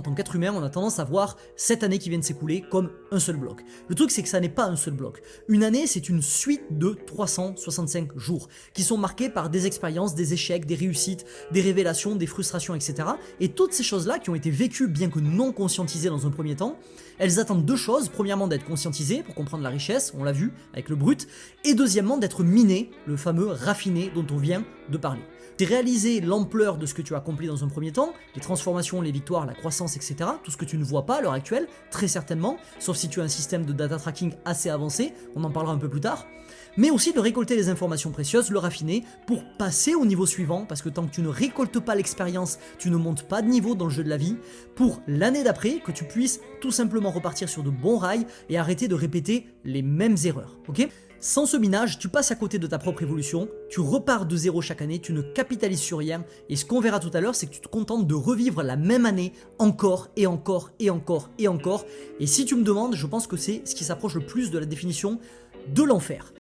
tant qu'être humain, on a tendance à voir cette année qui vient de s'écouler comme un seul bloc. Le truc, c'est que ça n'est pas un seul bloc. Une année, c'est une suite de 365 jours qui sont marqués par des expériences, des échecs, des réussites, des révélations, des frustrations, etc. Et toutes ces choses-là qui ont été vécues, bien que non conscientisées dans un premier temps, elles attendent deux choses. Premièrement, d'être conscientisées pour comprendre la richesse, on l'a vu avec le brut, et deuxièmement, d'être minées, le fameux raffiné dont on vient de parler. C'est réaliser l'ampleur de ce que tu as accompli dans un premier temps, les transformations, les victoires, la croissance, etc. Tout ce que tu ne vois pas à l'heure actuelle, très certainement, sauf si tu as un système de data tracking assez avancé, on en parlera un peu plus tard. Mais aussi de récolter les informations précieuses, le raffiner, pour passer au niveau suivant, parce que tant que tu ne récoltes pas l'expérience, tu ne montes pas de niveau dans le jeu de la vie, pour l'année d'après, que tu puisses tout simplement repartir sur de bons rails et arrêter de répéter les mêmes erreurs, ok ? Sans ce minage, tu passes à côté de ta propre évolution, tu repars de zéro chaque année, tu ne capitalises sur rien, et ce qu'on verra tout à l'heure, c'est que tu te contentes de revivre la même année encore et encore et encore et encore, et si tu me demandes, je pense que c'est ce qui s'approche le plus de la définition de l'enfer.